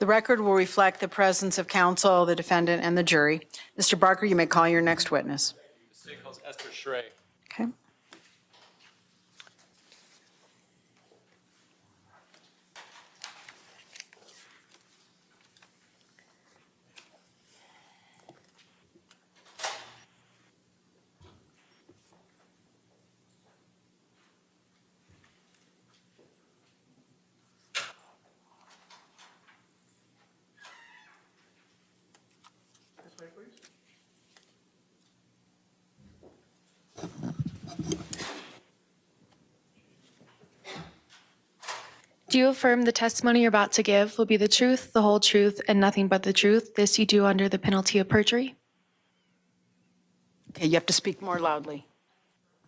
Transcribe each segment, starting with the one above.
The record will reflect the presence of counsel, the defendant, and the jury. Mr. Barker, you may call your next witness. The state calls Esther Schrey. Okay. Do you affirm the testimony you're about to give will be the truth, the whole truth, and nothing but the truth? This you do under the penalty of perjury? Okay, you have to speak more loudly.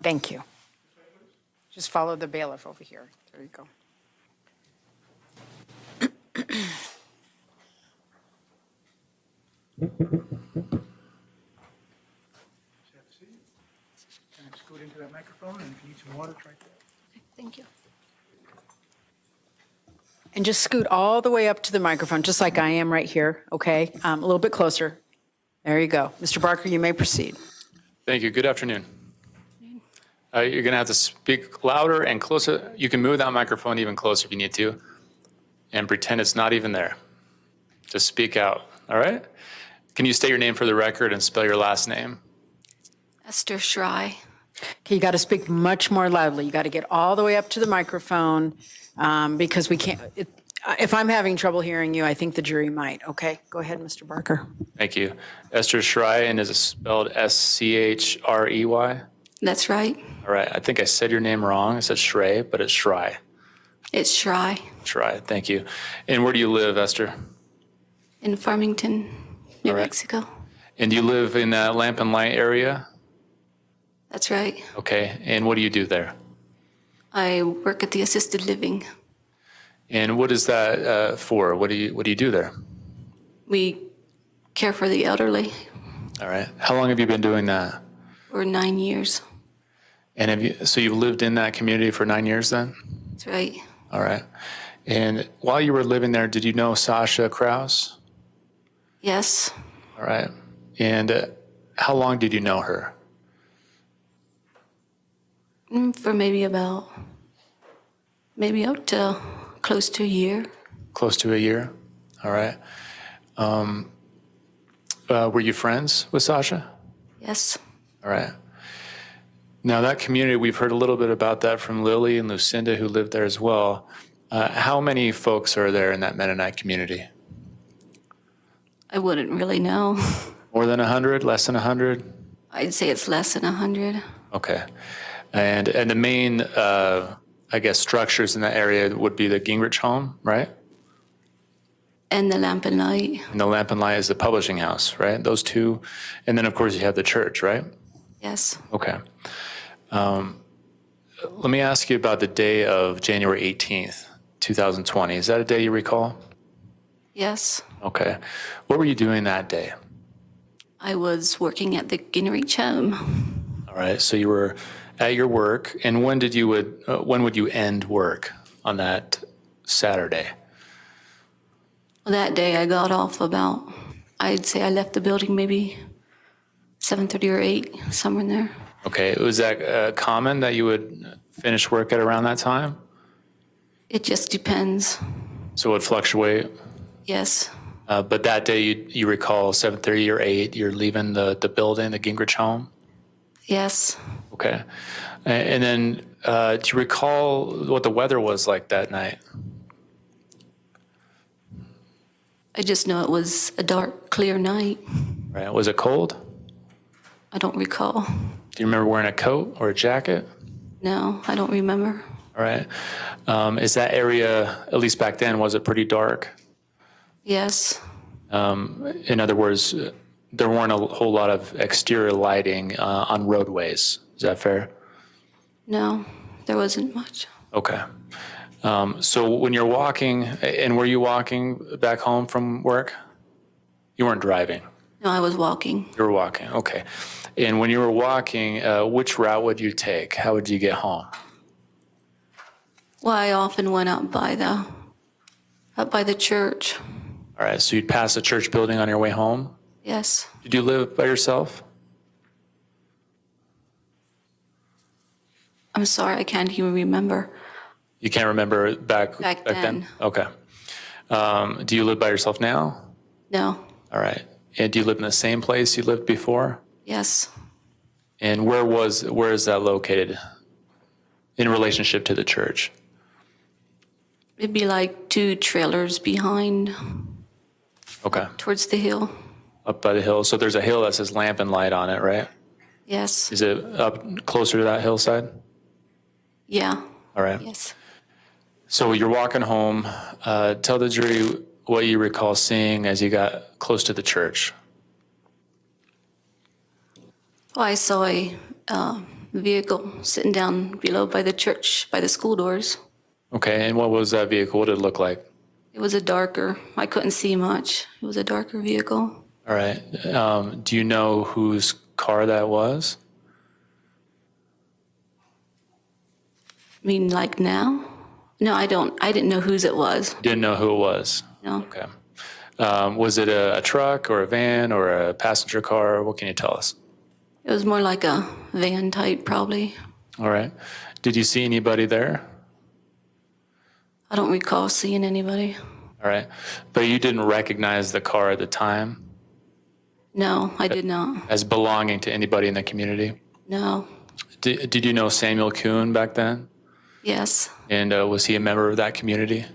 Thank you. Just follow the bailiff over here. There you go. Kind of scoot into that microphone, and if you need some water, it's right there. Thank you. And just scoot all the way up to the microphone, just like I am right here, okay? A little bit closer. There you go. Mr. Barker, you may proceed. Thank you. Good afternoon. You're going to have to speak louder and closer. You can move that microphone even closer if you need to, and pretend it's not even there. Just speak out, all right? Can you state your name for the record and spell your last name? Esther Schrey. Okay, you got to speak much more loudly. You got to get all the way up to the microphone because we can't. If I'm having trouble hearing you, I think the jury might. Okay, go ahead, Mr. Barker. Thank you. Esther Schrey, and is it spelled S-C-H-R-E-Y? That's right. All right. I think I said your name wrong. I said Schrey, but it's Schrey. It's Schrey. Schrey. Thank you. And where do you live, Esther? In Farmington, New All right. Mexico. And you live in that Lamp and Light area? That's right. Okay. And what do you do there? I work at the assisted living. And what is that for? What do you do there? We care for the elderly All right. How long have you been doing that? for 9 years. And so you've lived in that community for 9 years then? That's right. All right. And while you were living there, did you know Sasha Krause? Yes. All right. And how long did you know her? For maybe up to close to a year. Close to a year? All right. Were you friends with Sasha? Yes. All right. Now that community, we've heard a little bit about that from Lily and Lucinda who lived there as well. How many folks are there in that Mennonite community? I wouldn't really know. More than 100? Less than 100? I'd say it's less than 100. Okay. And the main, I guess, structures in that area would be the Gingrich home, right? And the Lamp and Light. And the Lamp and Light is the publishing house, right? Those two. And then, of course, you have the church, right? Yes. Okay. Let me ask you about the day of January 18th, 2020. Is that a day you recall? Yes. Okay. What were you doing that day? I was working at the Gingrich home. All right. So you were at your work, and when would you end work on that Saturday? Well, that day I got off about, I'd say I left the building maybe 7:30 or 8, somewhere in there. Okay. Was that common that you would finish work at around that time? It just depends. So it would fluctuate? Yes. But that day you recall 7:30 or 8, you're leaving the building, the Gingrich home? Yes. Okay. And then do you recall what the weather was like that night? I just know it was a dark, clear night. Right. Was it cold? I don't recall. Do you remember wearing a coat or a jacket? No, I don't remember. All right. Is that area, at least back then, was it pretty dark? Yes. In other words, there weren't a whole lot of exterior lighting on roadways. Is that fair? No, there wasn't much. Okay. So when you're walking, and were you walking back home from work? You weren't driving. No, I was walking. You were walking. Okay. And when you were walking, which route would you take? How would you get home? Well, I often went up by the church. All right, so you'd pass a church building on your way home? Yes. Did you live by yourself? I'm sorry, I can't even remember. You can't remember back then. Okay. Do you live by yourself now? No. All right. And do you live in the same place you lived before? Yes. And where is that located in relationship to the church? It'd be like 2 trailers behind, Okay. towards the hill. Up by the hill. So there's a hill that says Lamp and Light on it, right? Yes. Is it up closer to that hillside? Yeah. All right. Yes. So you're walking home. Tell the jury what you recall seeing as you got close to the church. Well, I saw a vehicle sitting down below by the church, by the school doors. Okay. And what was that vehicle? What did it look like? It was I couldn't see much. It was a darker vehicle. All right. Do you know whose car that was? I mean, like now? No, I didn't know whose it was. Didn't know who it was. No. Okay. Was it a truck or a van or a passenger car? What can you tell us? It was more like a van type, probably. All right. Did you see anybody there? I don't recall seeing anybody. All right. But you didn't recognize the car at the time No, I did not. as belonging to anybody in the community? No. Did you know Samuel Kuhn back then? Yes. And was he a member of that community?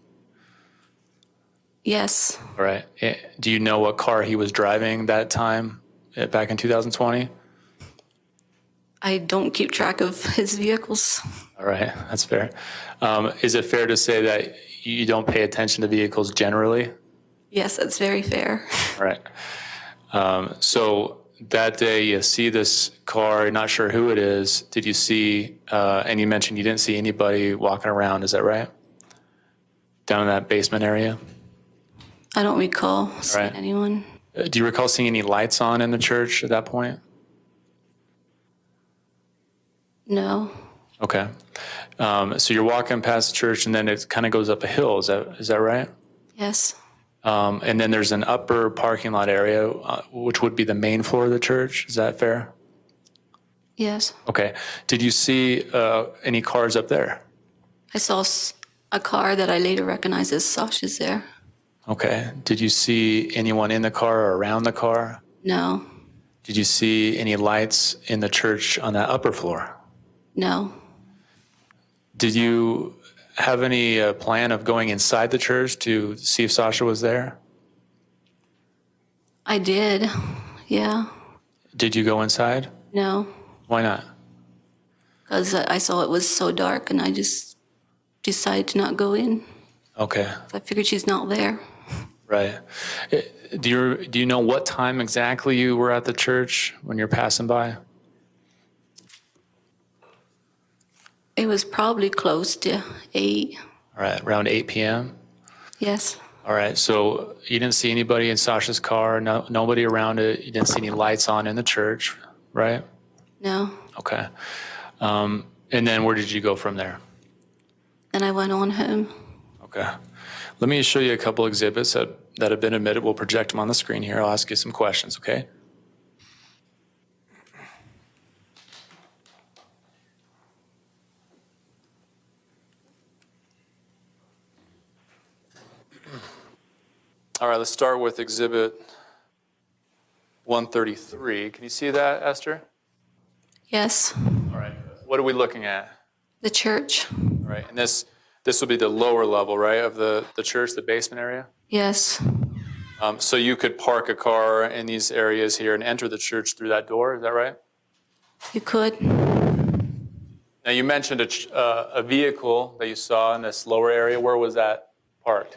Yes. All right. Do you know what car he was driving that time back in 2020? I don't keep track of his vehicles. All right. That's fair. Is it fair to say that you don't pay attention to vehicles generally? Yes, that's very fair. All right. So that day you see this car, not sure who it is. Did you see, and you mentioned you didn't see anybody walking around, is that right? Down in that basement area? I don't recall seeing right. anyone. Do you recall seeing any lights on in the church at that point? No. Okay. So you're walking past the church and then it kind of goes up a hill, is that right? Yes. And then there's an upper parking lot area, which would be the main floor of the church. Is that fair? Yes. Okay. Did you see any cars up there? I saw a car that I later recognized as Sasha's there. Okay. Did you see anyone in the car or around the car? No. Did you see any lights in the church on that upper floor? No. Did you have any plan of going inside the church to see if Sasha was there? I did. Yeah. Did you go inside? No. Why not? Because I saw it was so dark and I just decided to not go in. Okay. I figured she's not there. Right. Do you know what time exactly you were at the church when you're passing by? It was probably close to 8. All right, around 8 p.m.? Yes. All right, so you didn't see anybody in Sasha's car, nobody around it, you didn't see any lights on in the church, right? No. Okay. And then where did you go from there? Then I went on home. Okay. Let me show you a couple exhibits that have been admitted. We'll project them on the screen here. I'll ask you some questions, okay? All right, let's start with exhibit 133. Can you see that, Esther? Yes. All right. What are we looking at? The church. All right, and this will be the lower level, right, of the church, the basement area? Yes. So you could park a car in these areas here and enter the church through that door, is that right? You could. Now, you mentioned a vehicle that you saw in this lower area. Where was that parked?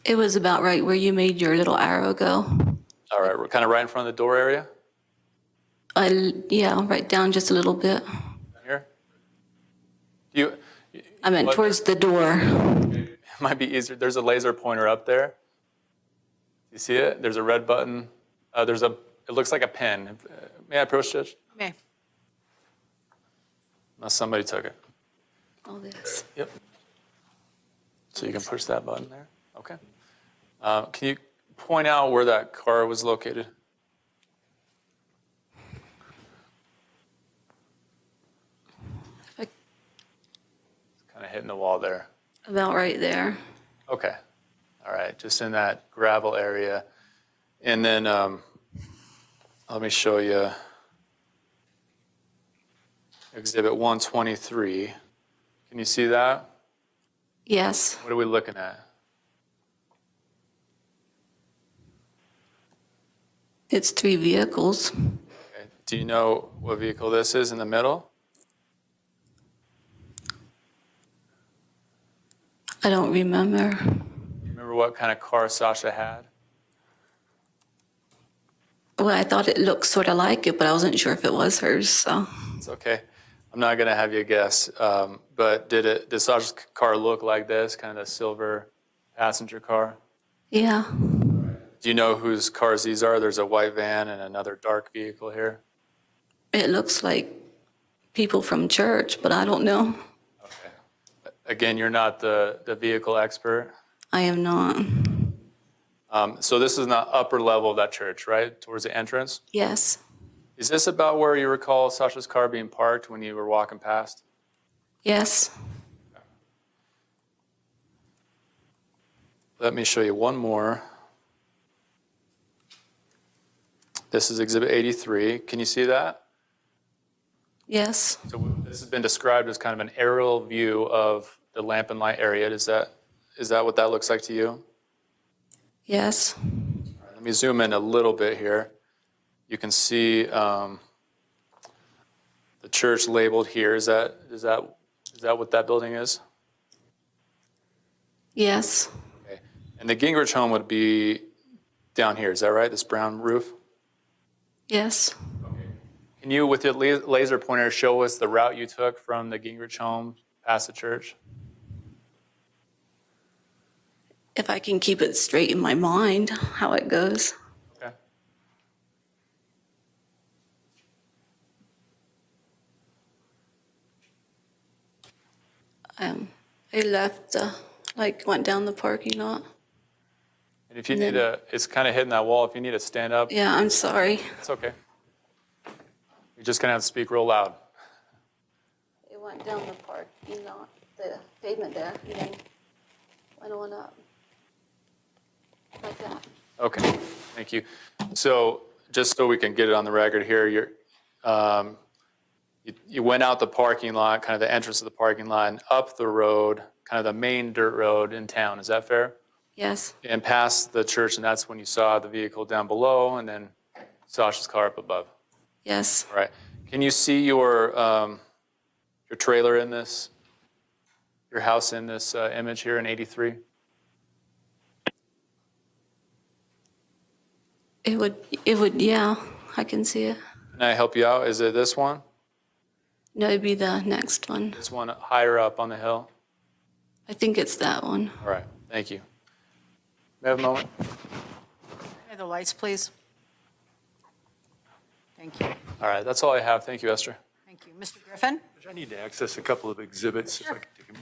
It was about right where you made your little arrow go. All right, we're kind of right in front of the door area? Yeah, right down just a little bit. Here? I meant towards the door. It might be easier. There's a laser pointer up there. You see it? There's a red button. It looks like a pen. May I approach, Judge? Okay. Unless somebody took it. All this. Yep. So you can push that button there. Okay. Can you point out where that car was located? Like, Kind of hitting the wall there. about right there. Okay. All right. Just in that gravel area. And then let me show you Exhibit 123. Can you see that? Yes. What are we looking at? It's 3 vehicles. Okay. Do you know what vehicle this is in the middle? I don't remember. Remember what kind of car Sasha had? Well, I thought it looked sort of like it, but I wasn't sure if it was hers, so. It's okay. I'm not going to have you guess. But did Sasha's car look like this, kind of a silver passenger car? Yeah. Do you know whose cars these are? There's a white van and another dark vehicle here. It looks like people from church, but I don't know. Okay. Again, you're not the vehicle expert. I am not. So this is not upper level of that church, right? Towards the entrance? Yes. Is this about where you recall Sasha's car being parked when you were walking past? Yes. Let me show you one more. This is Exhibit 83. Can you see that? Yes. So this has been described as kind of an aerial view of the lamp and light area. Is that what that looks like to you? Yes. Let me zoom in a little bit here. You can see the church labeled here. Is that what that building is? Yes. Okay. And the Gingrich home would be down here. Is that right? This brown roof? Yes. Can you, with your laser pointer, show us the route you took from the Gingrich home past the church? If I can keep it straight in my mind, how it goes. Okay. I left, went down the parking lot. And if you need it's kind of hitting that wall. If you need to stand up, Yeah, I'm sorry. it's okay. You're just going to have to speak real loud. It went down the parking lot, the pavement there, and then went on up. Like that. Okay, thank you. So just so we can get it on the record here, you went out the parking lot, kind of the entrance of the parking lot, and up the road, kind of the main dirt road in town. Is that fair? Yes. And past the church, and that's when you saw the vehicle down below, and then Sasha's car up above. Yes. All right. Can you see your trailer in this, your house in this image here in 83? It would, yeah, I can see it. Can I help you out? Is it this one? No, it'd be the next one. This one higher up on the hill? I think it's that one. All right, thank you. May I have a moment? Okay, the lights, please. Thank you. All right, that's all I have. Thank you, Esther. Thank you. Mr. Griffen? I need to access a couple of exhibits if I could take them.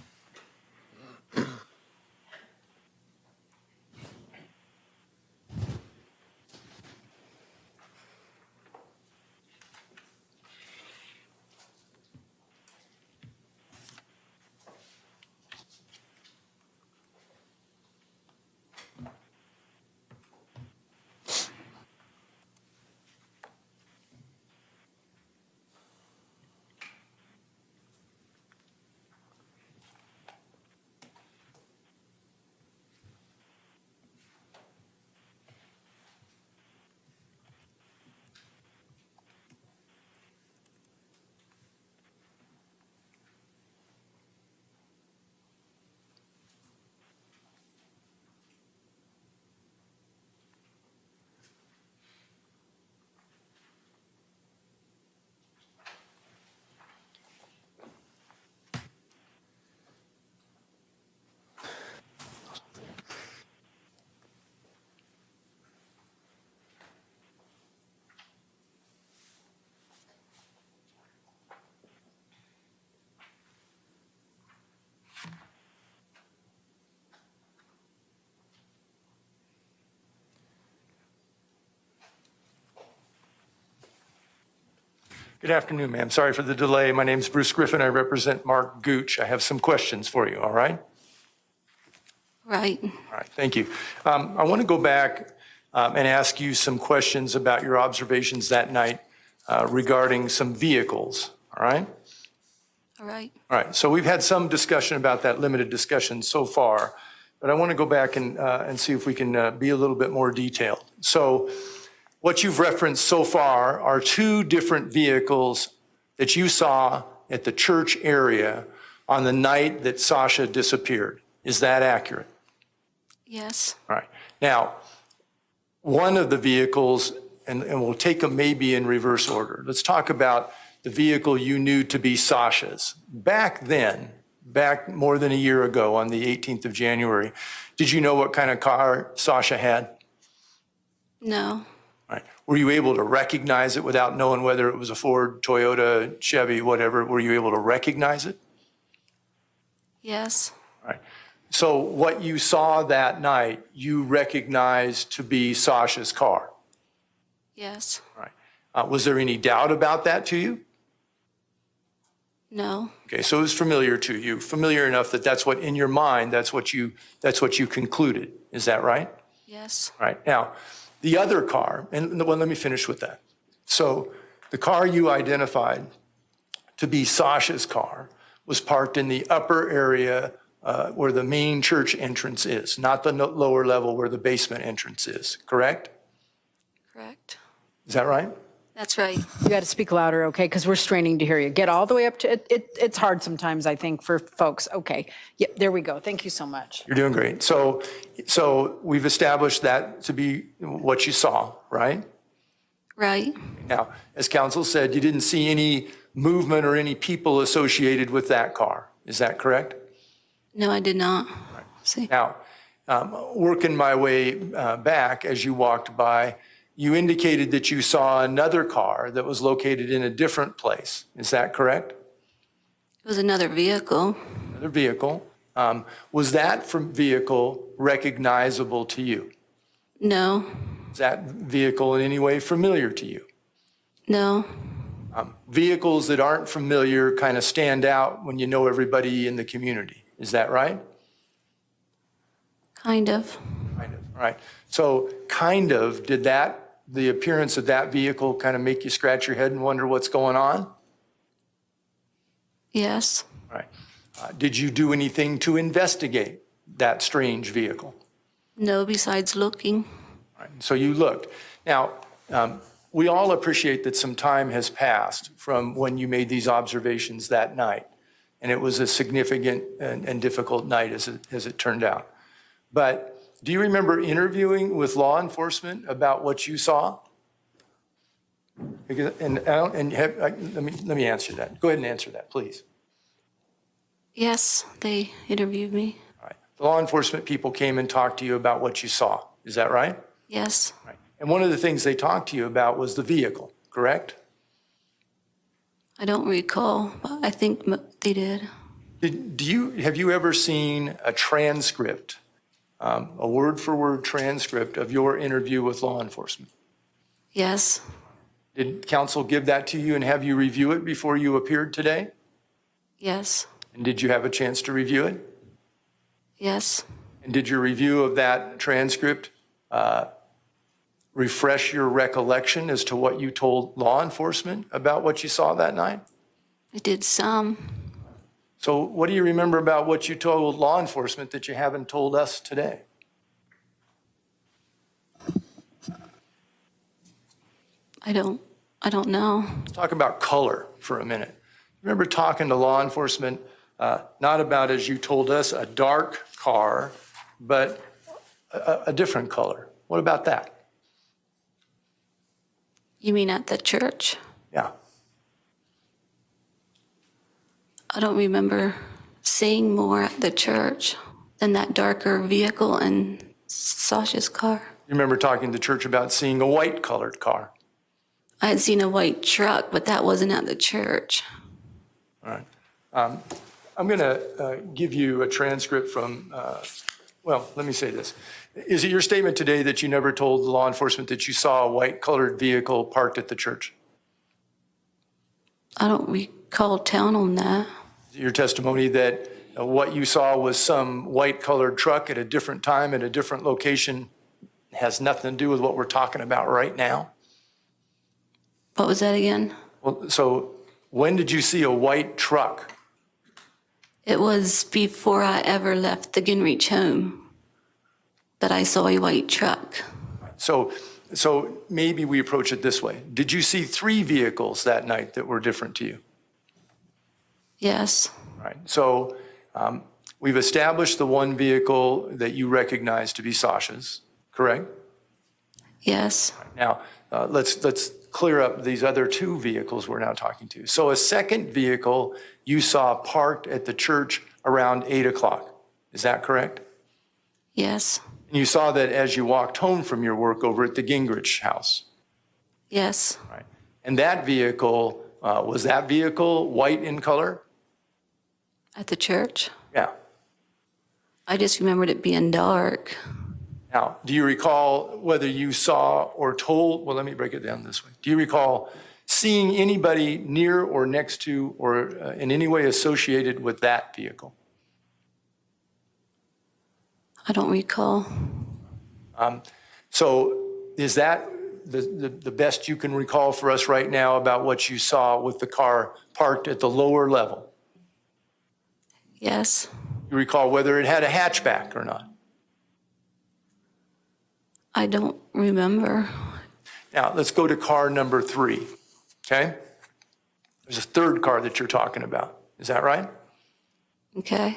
Good afternoon, ma'am. Sorry for the delay. My name's Bruce Griffen. I represent Mark Gooch. I have some questions for you, all right? Right. All right, thank you. I want to go back and ask you some questions about your observations that night regarding some vehicles, all right? All right. All right, so we've had some discussion about that, limited discussion so far, but I want to go back and see if we can be a little bit more detailed. So what you've referenced so far are two different vehicles that you saw at the church area on the night that Sasha disappeared. Is that accurate? Yes. All right. Now, one of the vehicles, and we'll take them maybe in reverse order. Let's talk about the vehicle you knew to be Sasha's. Back then, back more than a year ago on the 18th of January, did you know what kind of car Sasha had? No. All right. Were you able to recognize it without knowing whether it was a Ford, Toyota, Chevy, whatever? Were you able to recognize it? Yes. All right. So what you saw that night, you recognized to be Sasha's car. Yes. All right. Was there any doubt about that to you? No. Okay, so it was familiar to you, familiar enough that that's what in your mind, that's what you concluded. Is that right? Yes. All right. Now, the other car, and well, let me finish with that. So the car you identified to be Sasha's car was parked in the upper area where the main church entrance is, not the lower level where the basement entrance is, correct? Correct. Is that right? That's right. You got to speak louder, okay? Because we're straining to hear you. Get all the way up to it. It's hard sometimes, I think, for folks. Okay. Yep, there we go. Thank you so much. You're doing great. So we've established that to be what you saw, right? Right. Now, as counsel said, you didn't see any movement or any people associated with that car. Is that correct? No, I did not. See. Now, working my way back as you walked by, you indicated that you saw another car that was located in a different place. Is that correct? It was another vehicle. Another vehicle. Was that vehicle recognizable to you? No. Is that vehicle in any way familiar to you? No. Vehicles that aren't familiar kind of stand out when you know everybody in the community. Is that right? Kind of. Kind of. All right. So kind of, did the appearance of that vehicle kind of make you scratch your head and wonder what's going on? Yes. All right. Did you do anything to investigate that strange vehicle? No, besides looking. All right. So you looked. Now, we all appreciate that some time has passed from when you made these observations that night, and it was a significant and difficult night as it turned out. But do you remember interviewing with law enforcement about what you saw? Because, let me answer that. Go ahead and answer that, please. Yes, they interviewed me. All right. The law enforcement people came and talked to you about what you saw. Is that right? Yes. Right. And one of the things they talked to you about was the vehicle, correct? I don't recall, but I think they did. Have you ever seen a transcript, a word-for-word transcript of your interview with law enforcement? Yes. Did counsel give that to you and have you review it before you appeared today? Yes. And did you have a chance to review it? Yes. And did your review of that transcript refresh your recollection as to what you told law enforcement about what you saw that night? I did some. So what do you remember about what you told law enforcement that you haven't told us today? I don't know. Let's talk about color for a minute. Remember talking to law enforcement, not about, as you told us, a dark car, but a different color. What about that? You mean at the church? Yeah. I don't remember seeing more at the church than that darker vehicle and Sasha's car. You remember talking to church about seeing a white colored car? I had seen a white truck, but that wasn't at the church. All right. I'm going to give you a transcript from, well, let me say this. Is it your statement today that you never told the law enforcement that you saw a white colored vehicle parked at the church? I don't recall town on that. Your testimony that what you saw was some white-colored truck at a different time at a different location has nothing to do with what we're talking about right now? What was that again? Well, so when did you see a white truck? It was before I ever left the Gingrich home that I saw a white truck. So maybe we approach it this way. Did you see 3 vehicles that night that were different to you? Yes, Right. So we've established the one vehicle that you recognize to be Sasha's, correct? yes, Now, let's clear up these other 2 vehicles we're now talking to. So a second vehicle you saw parked at the church around 8 o'clock. Is that correct? yes, And you saw that as you walked home from your work over at the Gingrich house. yes, Right. And that vehicle, was that vehicle white in color? at the church. Yeah. I just remembered it being dark. Now, do you recall whether you saw or told, well, let me break it down this way. Do you recall seeing anybody near or next to or in any way associated with that vehicle? I don't recall. So is that the best you can recall for us right now about what you saw with the car parked at the lower level? Yes, You recall whether it had a hatchback or not? I don't remember. Now, let's go to car number 3, okay? There's a third car that you're talking about. Is that right? Okay.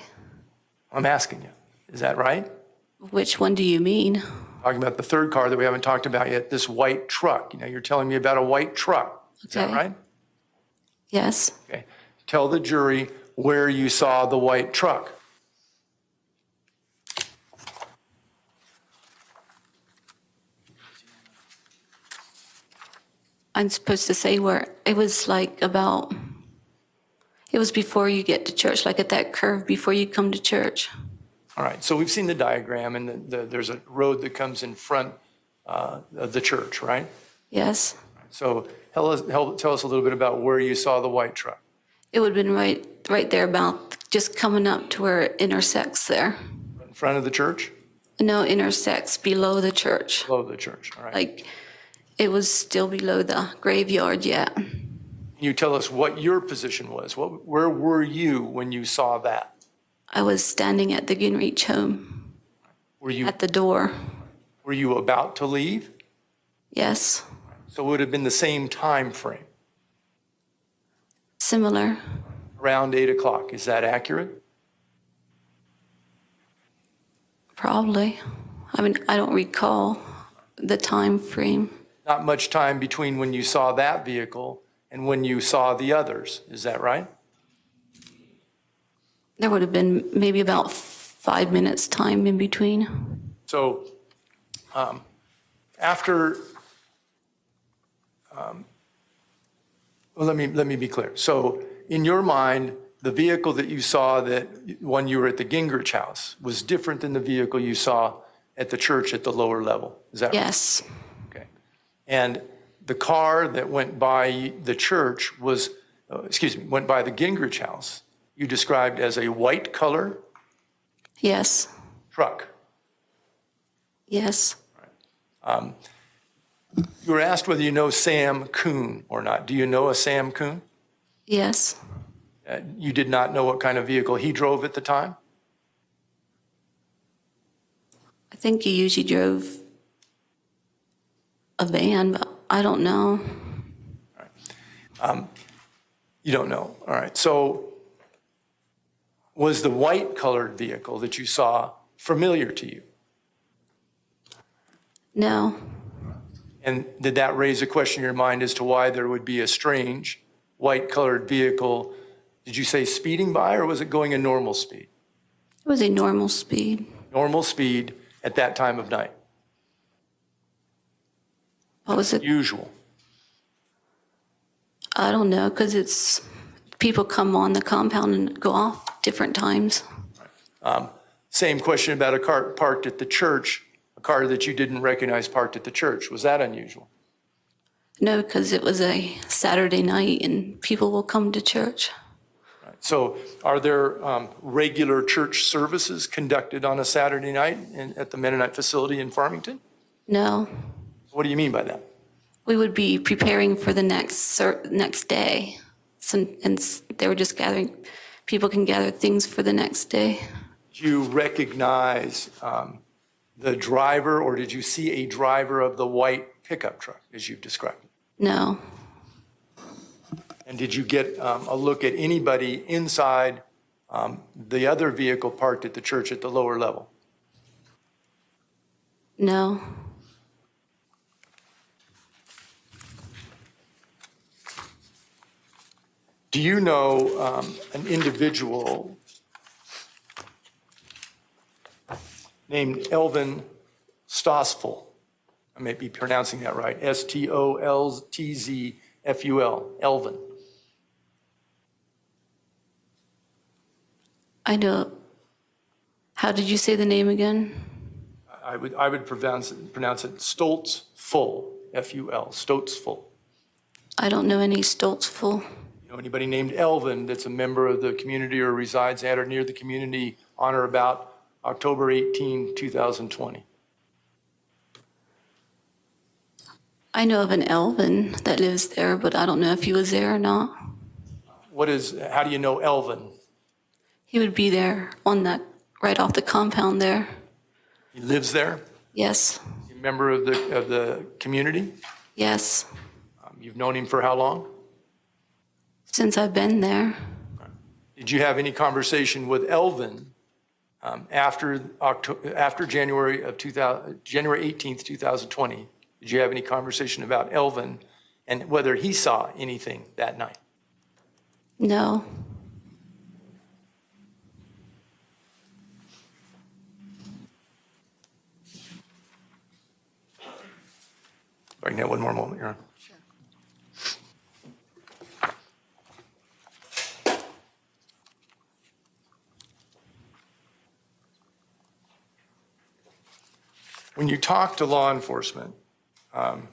I'm asking you. Is that right? Which one do you mean? Talking about the third car that we haven't talked about yet, this white truck. You're telling me about a white truck. Is that Okay. right? Yes, Okay. Tell the jury where you saw the white truck. I'm supposed to say where it was like about, it was before you get to church, like at that curve before you come to church. All right, so we've seen the diagram, and there's a road that comes in front of the church, right? Yes, So tell us a little bit about where you saw the white truck. it would have been right there about just coming up to where it intersects there. In front of the church? No, intersects below the church. Below the church, all right. Like, it was still below the graveyard yet. Can you tell us what your position was? Where were you when you saw that? I was standing at the Gingrich home Were you at the door. about to leave? Yes, So it would have been the same time frame, similar. around 8 o'clock. Is that accurate? Probably. I mean, I don't recall the time frame. Not much time between when you saw that vehicle and when you saw the others. Is that right? There would have been maybe about 5 minutes time in between. So after, well, let me be clear. So in your mind, the vehicle that you saw that when you were at the Gingrich house was different than the vehicle you saw at the church at the lower level. Is that right? Yes, Okay. And the car that went by the church was, went by the Gingrich house, you described as a white color yes, truck. yes, You were asked whether you know Sam Kuhn or not. Do you know a Sam Kuhn? yes. You did not know what kind of vehicle he drove at the time? I think he usually drove a van, but I don't know. You don't know. All right. So was the white colored vehicle that you saw familiar to you? No, And did that raise a question in your mind as to why there would be a strange white colored vehicle? Did you say speeding by, or was it going a normal speed? it was a normal speed. Normal speed at that time of night. What was it? Usual. I don't know, because it's, people come on the compound and go off different times. Same question about a car parked at the church, a car that you didn't recognize parked at the church. Was that unusual? No, because it was a Saturday night and people will come to church. So are there regular church services conducted on a Saturday night at the Mennonite facility in Farmington? No, What do you mean by that? we would be preparing for the next day. They were just gathering, people can gather things for the next day. Do you recognize the driver, or did you see a driver of the white pickup truck as you've described it? No, And did you get a look at anybody inside the other vehicle parked at the church at the lower level? no, Do you know an individual named Elvin Stossful? I may be pronouncing that right. Stoltzful, Elvin. I know. How did you say the name again? I would pronounce it Stoltzful, F-U-L, Stoltzful. I don't know any Stoltzful. You know anybody named Elvin that's a member of the community or resides at or near the community on or about October 18, 2020? I know of an Elvin that lives there, but I don't know if he was there or not. How do you know Elvin? He would be there on that, right off the compound there. He lives there? Yes, Is he a member of the community? yes, You've known him for how long? since I've been there. Did you have any conversation with Elvin after January 18th, 2020? Did you have any conversation about Elvin and whether he saw anything that night? No, If I can have one more moment, Your Honor. When you talk to law enforcement, and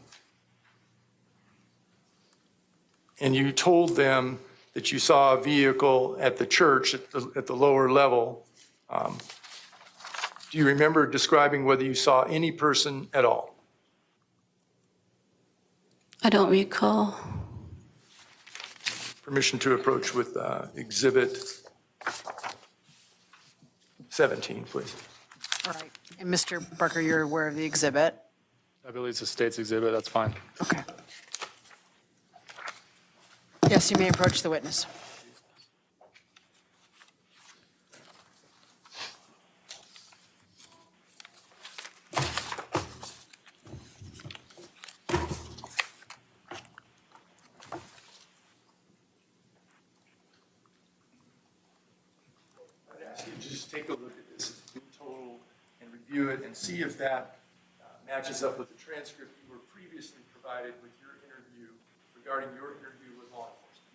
you told them that you saw a vehicle at the church at the lower level, do you remember describing whether you saw any person at all? I don't recall. Permission to approach with Exhibit 17, please. All right. And Mr. Barker, you're aware of the exhibit? I believe it's a state's exhibit, that's fine. Okay. Yes, you may approach the witness. I'd ask you to just take a look at this in total and review it and see if that matches up with the transcript you were previously provided with your interview regarding your interview with law enforcement.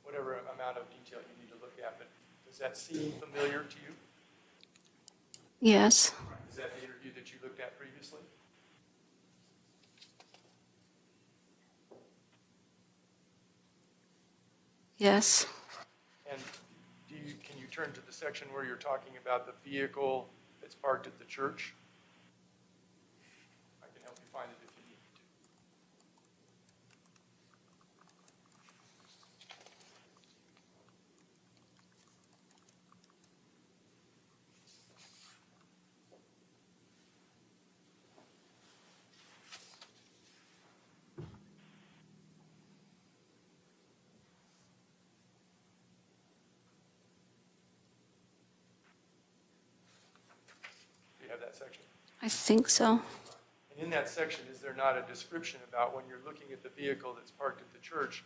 Whatever amount of detail you need to look at, but does that seem familiar to you? Yes, Is that the interview that you looked at previously? yes, And can you turn to the section where you're talking about the vehicle that's parked at the church? I can help you find it if you need me to. Do you have that section? I think so. And in that section, is there not a description about when you're looking at the vehicle that's parked at the church,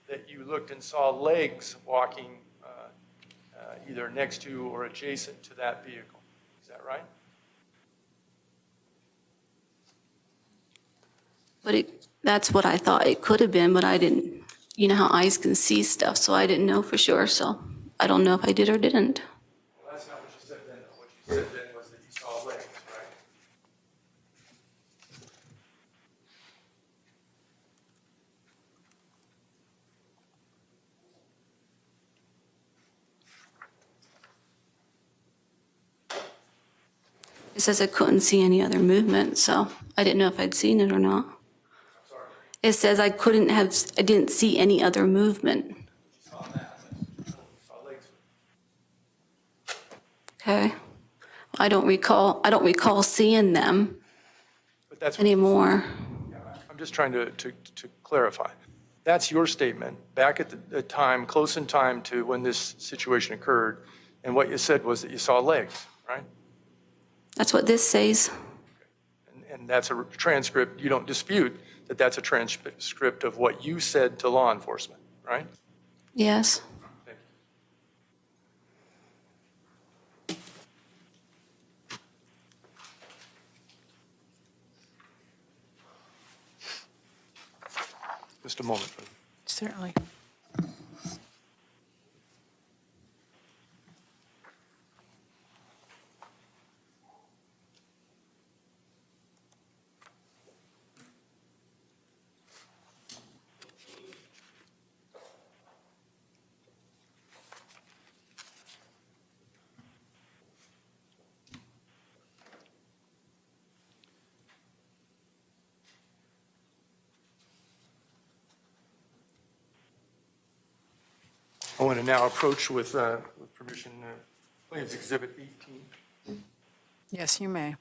that you looked and saw legs walking either next to or adjacent to that vehicle? Is that right? But that's what I thought it could have been, but I didn't you know how eyes can see stuff, so I didn't know for sure, so I don't know if I did or didn't. Well, that's not what you said then, though. What you said then was that you saw legs, right? It says I couldn't see any other movement, so I didn't know if I'd seen it or not. It says I didn't see any other movement. Saw that. Saw legs. Okay. I don't recall seeing them But that's, anymore. I'm just trying to clarify. That's your statement back at the time, close in time to when this situation occurred. And what you said was that you saw legs, right? That's what this says. And that's a transcript. You don't dispute that that's a transcript of what you said to law enforcement, right? Yes. Thank you. Just a moment, please. Certainly. I want to now approach with permission, Plaintiff's Exhibit 18. Yes, you may.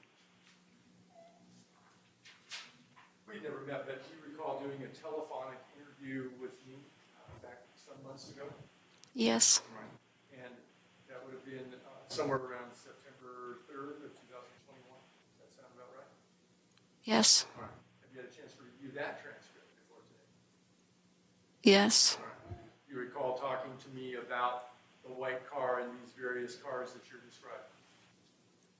We never met, but do you recall doing a telephonic interview with me back some months ago? Yes. Right. And that would have been somewhere around September 3rd of 2021. Does that sound about right? Yes. All right. Have you had a chance to review that transcript before today? Yes. All right. You recall talking to me about the white car and these various cars that you're describing?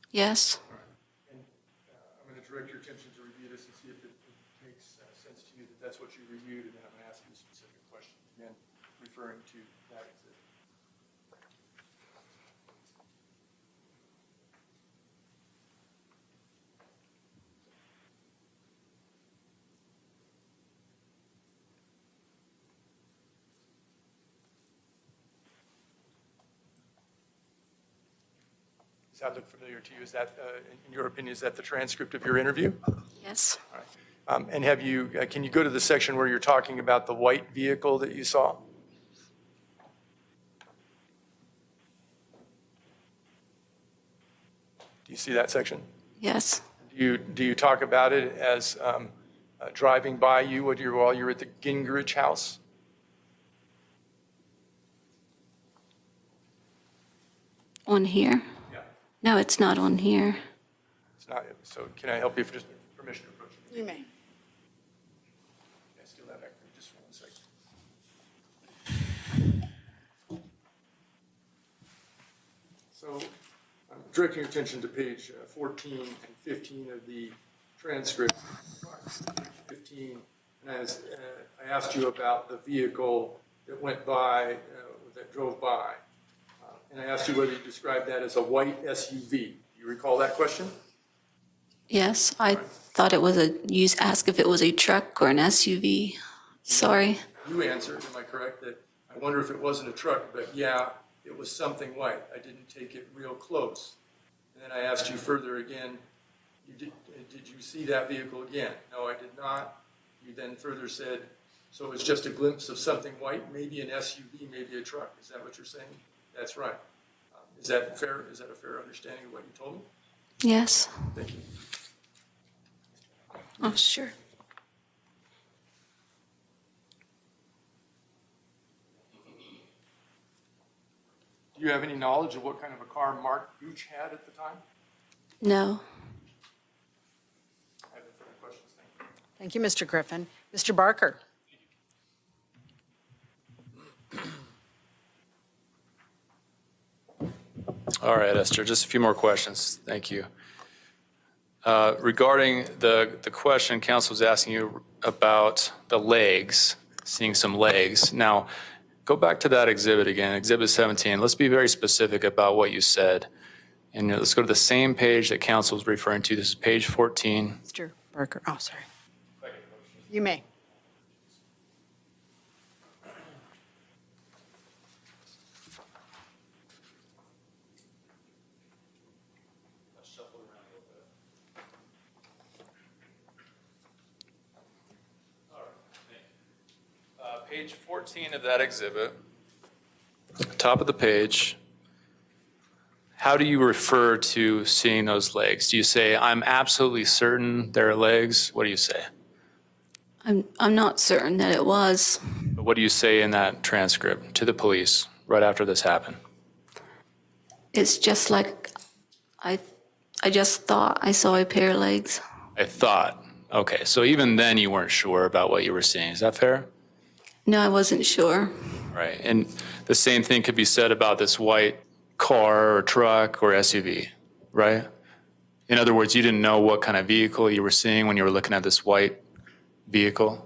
Yes. All right. And I'm going to direct your attention to review this and see if it makes sense to you that that's what you reviewed, and then I'm going to ask you a specific question, again, referring to that exhibit. Does that look familiar to you? Is that, in your opinion, is that the transcript of your interview? Yes. All right. And have you, can you go to the section where you're talking about the white vehicle that you saw? Do you see that section? Yes. Do you talk about it as driving by you while you're at the Gingrich house? On here? Yeah. No, it's not on here. It's not, so can I help you for just permission to approach it? You may. Can I steal that back from you just for 1 second? So I'm directing your attention to page 14 and 15 of the transcript. Page 15, and I asked you about the vehicle that went by, that drove by. And I asked you whether you described that as a white SUV. Do you recall that question? Yes. I thought it was you asked if it was a truck or an SUV. Sorry. You answered, am I correct, that I wonder if it wasn't a truck, but yeah, it was something white. I didn't take it real close. And then I asked you further again, did you see that vehicle again? No, I did not. You then further said, so it was just a glimpse of something white, maybe an SUV, maybe a truck. Is that what you're saying? That's right. Is that fair? Is that a fair understanding of what you told me? Yes. Thank you. Oh, sure. Do you have any knowledge of what kind of a car Mark Gooch had at the time? No. I have no further questions. Thank you. Thank you, Mr. Griffen. Mr. Barker. All right, Esther, just a few more questions. Thank you. Regarding the question counsel was asking you about the legs, seeing some legs. Now, go back to that exhibit again, Exhibit 17. Let's be very specific about what you said. And let's go to the same page that counsel is referring to. This is page 14. Mr. Barker, oh, sorry. You may. Page 14 of that exhibit, top of the page. How do you refer to seeing those legs? Do you say, I'm absolutely certain there are legs? What do you say? I'm not certain that it was. But what do you say in that transcript to the police right after this happened? It's just like I just thought I saw a pair of legs. I thought. Okay, so even then you weren't sure about what you were seeing. Is that fair? No, I wasn't sure. Right. And the same thing could be said about this white car or truck or SUV, right? In other words, you didn't know what kind of vehicle you were seeing when you were looking at this white vehicle?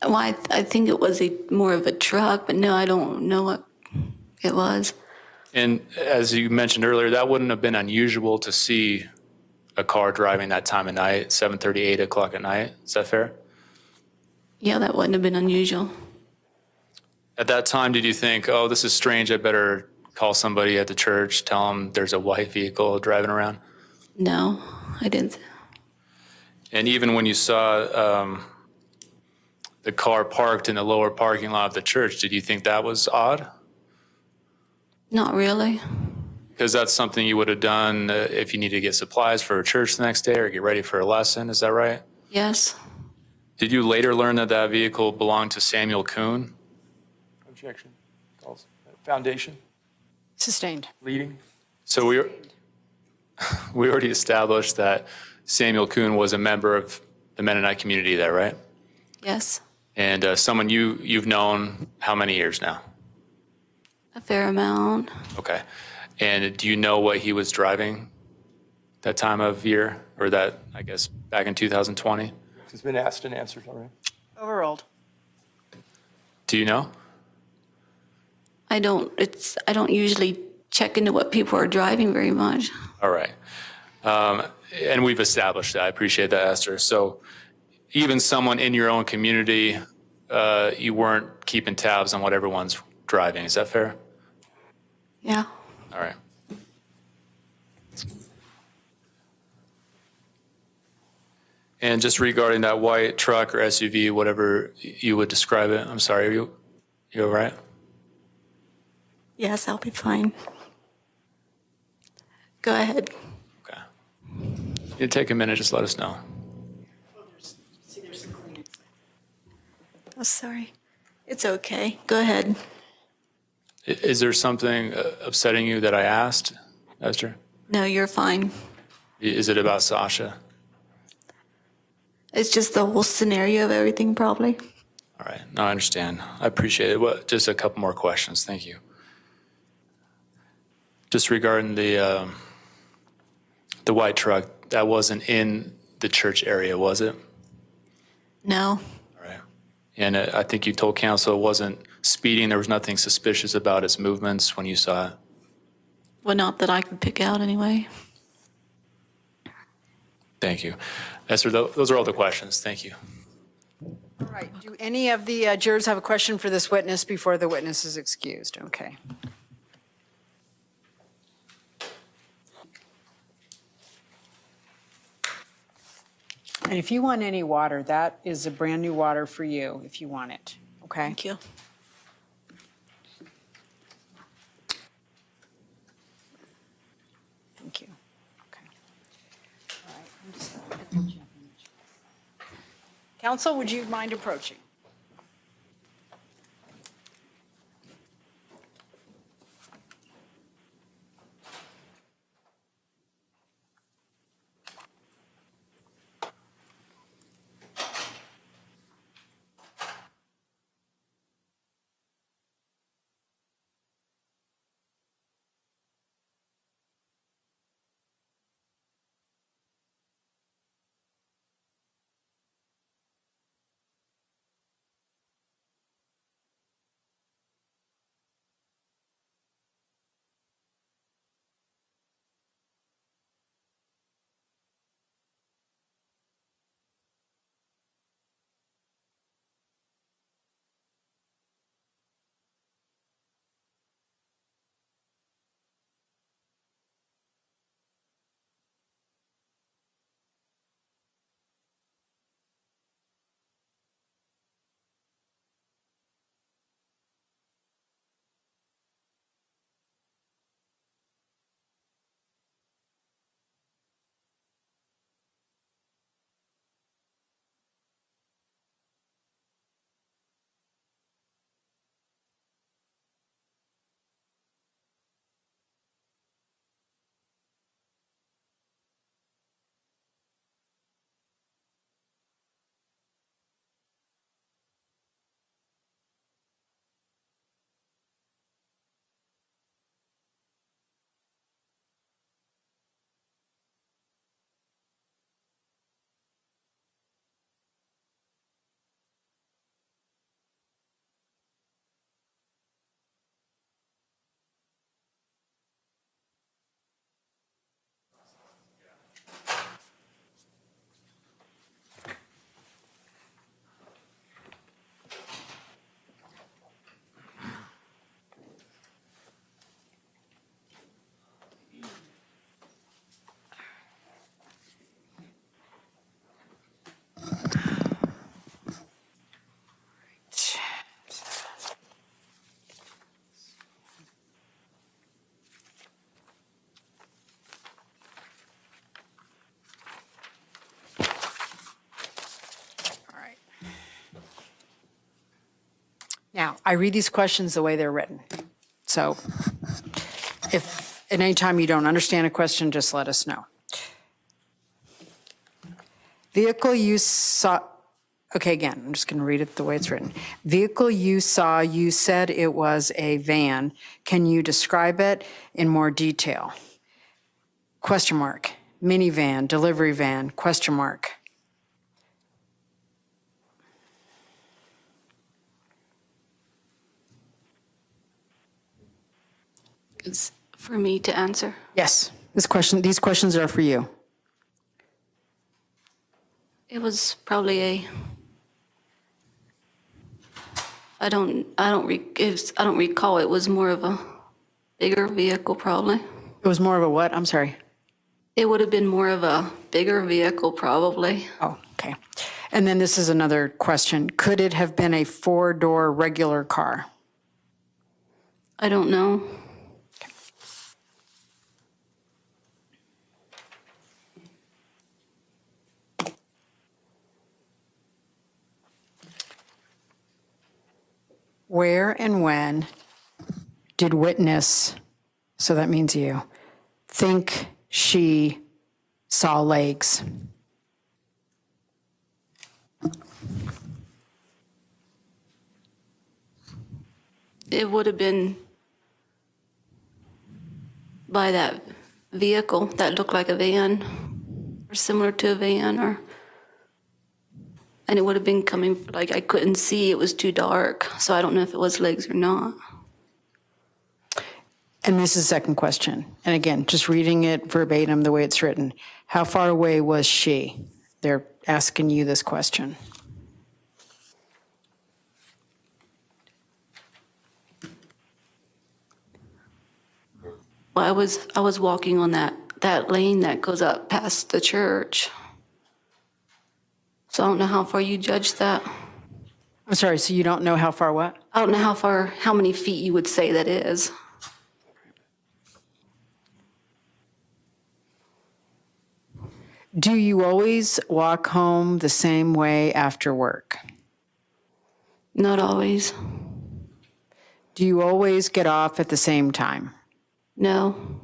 Well, I think it was more of a truck, but no, I don't know what it was. And as you mentioned earlier, that wouldn't have been unusual to see a car driving that time of night, 7:30, 8 o'clock at night. Is that fair? Yeah, that wouldn't have been unusual. At that time, did you think, oh, this is strange, I better call somebody at the church, tell them there's a white vehicle driving around? No, I didn't. And even when you saw the car parked in the lower parking lot of the church, did you think that was odd? Not really. Because that's something you would have done if you needed to get supplies for church the next day or get ready for a lesson, is that right? Yes. Did you later learn that that vehicle belonged to Samuel Kuhn? Objection. Calls. Foundation, Sustained. leading. So we already established that Samuel Kuhn was a member of the Mennonite community there, right? Yes. And someone you've known how many years now? A fair amount. Okay. And do you know what he was driving that time of year, or that, I guess, back in 2020? It's been asked and answered already. Overruled. Do you know? I don't usually check into what people are driving very much. All right. And we've established that. I appreciate that, Esther. So even someone in your own community, you weren't keeping tabs on what everyone's driving. Is that fair? Yeah. All right. And just regarding that white truck or SUV, whatever you would describe it, I'm sorry, are you all right? Yes, I'll be fine. Go ahead. Okay. You take a minute, just let us know. Oh, sorry. It's okay. Go ahead. Is there something upsetting you that I asked, Esther? No, you're fine. Is it about Sasha? It's just the whole scenario of everything, probably. All right. No, I understand. I appreciate it. Well, just a couple more questions. Thank you. Just regarding the white truck, that wasn't in the church area, was it? No. All right. And I think you told counsel it wasn't speeding. There was nothing suspicious about its movements when you saw it. Well, not that I could pick out anyway. Thank you. Esther, those are all the questions. Thank you. All right. Do any of the jurors have a question for this witness before the witness is excused? Okay. And if you want any water, that is a brand new water for you if you want it. Okay? Thank you. Thank you. Okay. All right. I'm just- Counsel, would you mind approaching? Now, I read these questions the way they're written. So if at any time you don't understand a question, just let us know. Vehicle you saw, okay, again, I'm just going to read it the way it's written. Vehicle you saw, you said it was a van. Can you describe it in more detail? Question mark. Minivan, delivery van, question mark. It's for me to answer. Yes, these questions are for you. It was probably I don't recall. It was more of a bigger vehicle, probably. It was more of a what? I'm sorry. It would have been more of a bigger vehicle, probably. Oh, okay. And then this is another question. Could it have been a four-door regular car? I don't know. Where and when did witness, so that means you, think she saw legs? It would have been by that vehicle that looked like a van or similar to a van, and it would have been coming, like I couldn't see, it was too dark, so I don't know if it was legs or not. And this is the second question. And again, just reading it verbatim the way it's written. How far away was she? They're asking you this question. Well, I was walking on that lane that goes up past the church. So I don't know how far you judge that. I'm sorry, so you don't know how far what? I don't know how many feet you would say that is. Do you always walk home the same way after work? Not always. Do you always get off at the same time? No.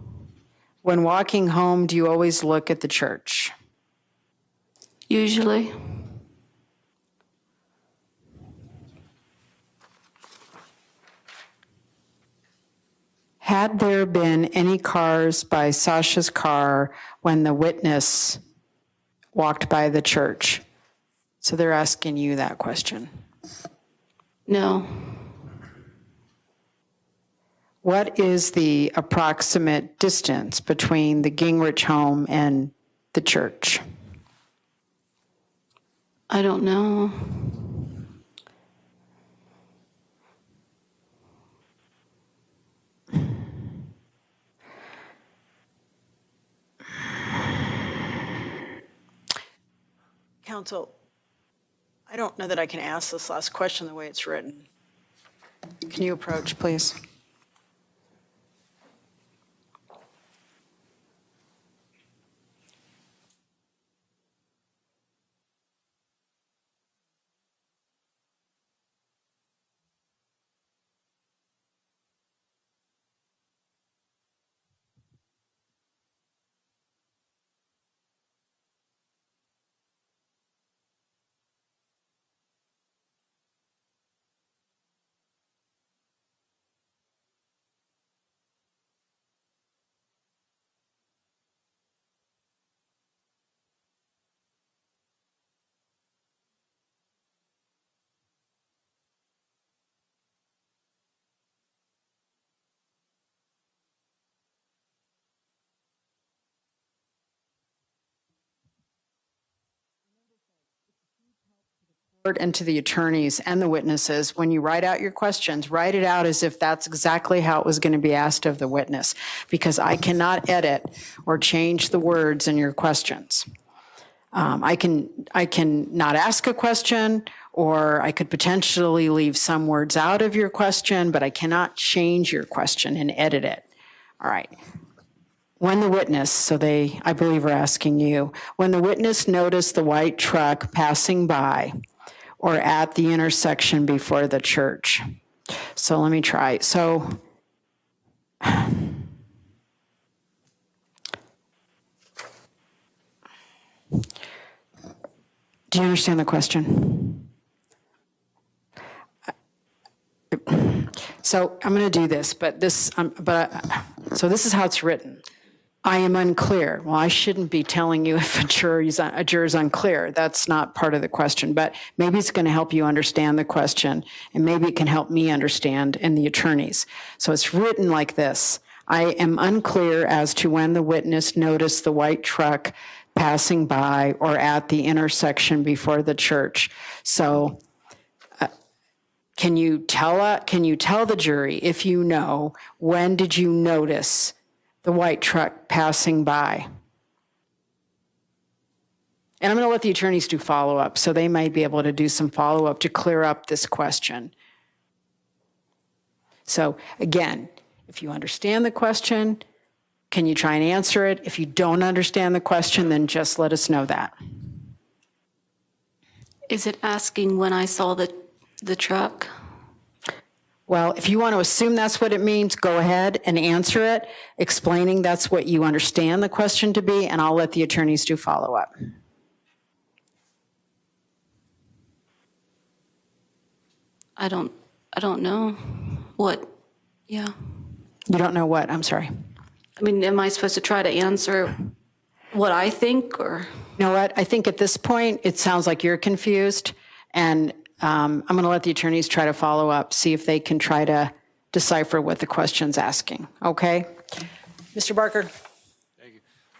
When walking home, do you always look at the church? Usually. Had there been any cars by Sasha's car when the witness walked by the church? So they're asking you that question. No. What is the approximate distance between the Gingrich home and the church? I don't know. Counsel, I don't know that I can ask this last question the way it's written. Can you approach, please? And to the attorneys and the witnesses, when you write out your questions, write it out as if that's exactly how it was going to be asked of the witness, because I cannot edit or change the words in your questions. I can not ask a question, or I could potentially leave some words out of your question, but I cannot change your question and edit it. All right. When the witness, so they, I believe, are asking you, when the witness noticed the white truck passing by or at the intersection before the church, So let me try. So do you understand the question? So I'm going to do this, but so this is how it's written. I am unclear. Well, I shouldn't be telling you if a juror is unclear. That's not part of the question, but maybe it's going to help you understand the question, and maybe it can help me understand and the attorneys. So it's written like this. I am unclear as to when the witness noticed the white truck passing by or at the intersection before the church. So can you tell the jury, if you know, when did you notice the white truck passing by? And I'm going to let the attorneys do follow-up, so they might be able to do some follow-up to clear up this question. So again, if you understand the question, can you try and answer it? If you don't understand the question, then just let us know that. Is it asking when I saw the truck? Well, if you want to assume that's what it means, go ahead and answer it, explaining that's what you understand the question to be, and I'll let the attorneys do follow-up. I don't know what, yeah. You don't know what? I'm sorry. I mean, am I supposed to try to answer what I think, or? You know what? I think at this point, it sounds like you're confused, and I'm going to let the attorneys try to follow up, see if they can try to decipher what the question's asking. Okay? Mr. Barker?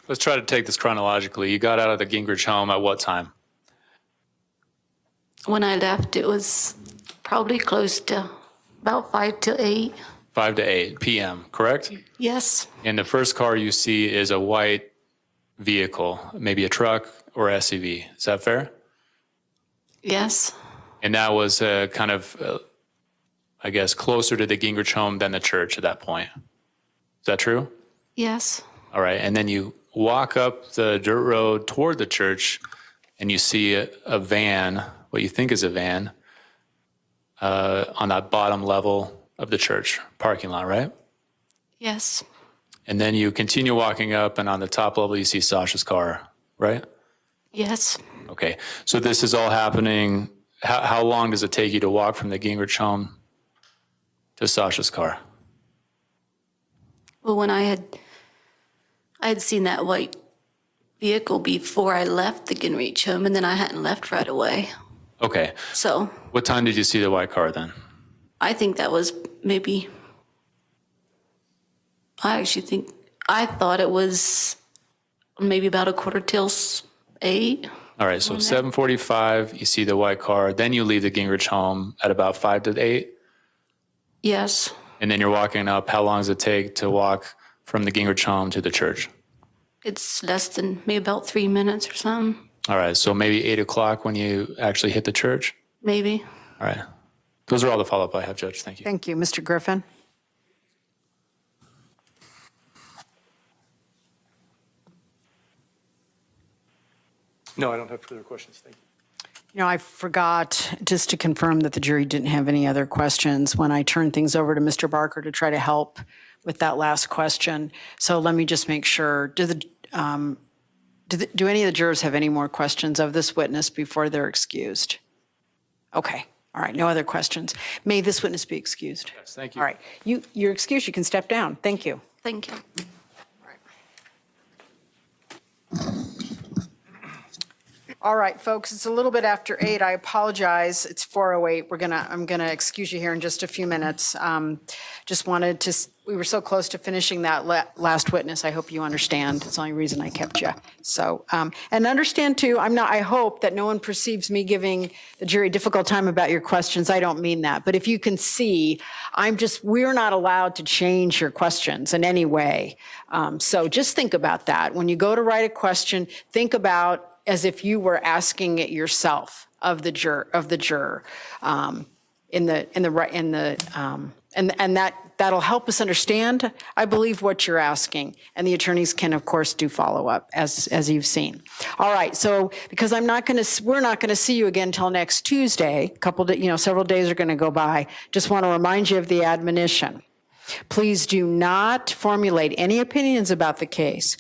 Let's try to take this chronologically. You got out of the Gingrich home at what time? When I left, it was probably close to about 5 to 8. 5 to 8 p.m., correct? Yes, And the first car you see is a white vehicle, maybe a truck or SUV. Is that fair? yes, And that was kind of, I guess, closer to the Gingrich home than the church at that point. Is that true? yes, All right. And then you walk up the dirt road toward the church and you see a van, what you think is a van, on that bottom level of the church parking lot, right? yes, And then you continue walking up, and on the top level, you see Sasha's car, right? yes. Okay. So this is all happening. How long does it take you to walk from the Gingrich home to Sasha's car? Well, when I had seen that white vehicle before I left the Gingrich home, and then I hadn't left right away. Okay. So What time did you see the white car then? I think that was maybe, I thought it was maybe about 7:45. All right. So 7:45, you see the white car. Then you leave the Gingrich home at about 5 to 8. Yes, And then you're walking up. How long does it take to walk from the Gingrich home to the church? it's less than maybe about 3 minutes or something, All right. So maybe 8 o'clock when you actually hit the church? maybe. All right. Those are all the follow-up I have, Judge. Thank you. Thank you. Mr. Griffen? No, I don't have further questions. Thank you. You know, I forgot just to confirm that the jury didn't have any other questions when I turned things over to Mr. Barker to try to help with that last question. So let me just make sure. Do any of the jurors have any more questions of this witness before they're excused? Okay. All right. No other questions. May this witness be excused? Yes, thank you. All right. You're excused. You can step down. Thank you. Thank you. All right, folks, it's a little bit after 8. I apologize. It's 4:08. I'm gonna excuse you here in just a few minutes. Just wanted to, we were so close to finishing that last witness. I hope you understand. It's the only reason I kept you. So, and understand too, I hope that no one perceives me giving the jury a difficult time about your questions. I don't mean that. But if you can see, we're not allowed to change your questions in any way. So just think about that. When you go to write a question, think about as if you were asking it yourself of the juror, And that'll help us understand, I believe, what you're asking. And the attorneys can, of course, do follow-up, as you've seen. All right, so because we're not going to see you again until next Tuesday, several days are going to go by, just want to remind you of the admonition. Please do not formulate any opinions about the case.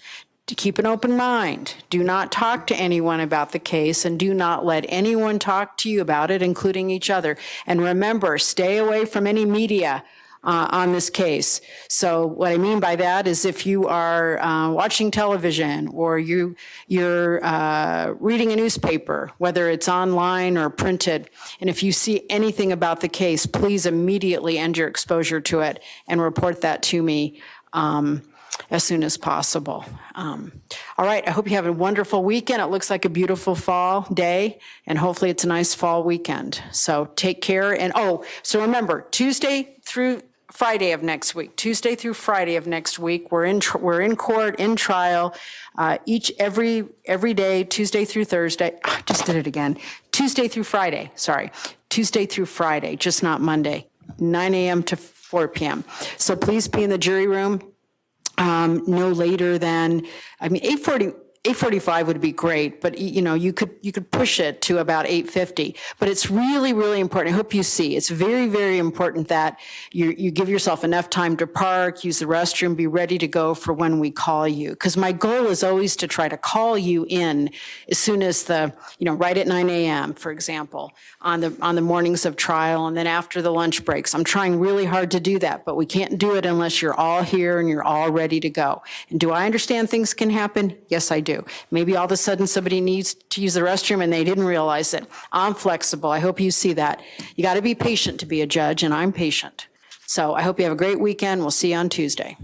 To keep an open mind. Do not talk to anyone about the case, and do not let anyone talk to you about it, including each other. And remember, stay away from any media on this case. So what I mean by that is if you are watching television or you're reading a newspaper, whether it's online or printed, and if you see anything about the case, please immediately end your exposure to it and report that to me as soon as possible. All right, I hope you have a wonderful weekend. It looks like a beautiful fall day, and hopefully it's a nice fall weekend. So take care. And so remember, Tuesday through Friday of next week, we're in court, in trial, every day, Tuesday through Thursday. I just did it again. Tuesday through Friday, just not Monday, 9 a.m. to 4 p.m. So please be in the jury room. No later than, 8:45 would be great, but you could push it to about 8:50. But it's really, really important. I hope you see. It's very, very important that you give yourself enough time to park, use the restroom, be ready to go for when we call you. Because my goal is always to try to call you in as soon as right at 9 a.m., for example, on the mornings of trial, and then after the lunch breaks. I'm trying really hard to do that, but we can't do it unless you're all here and you're all ready to go. And do I understand things can happen? Yes, I do. Maybe all of a sudden somebody needs to use the restroom and they didn't realize it. I'm flexible. I hope you see that. You got to be patient to be a judge, and I'm patient. So I hope you have a great weekend. We'll see you on Tuesday.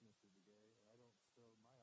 Mr. DeGay, or I don't show my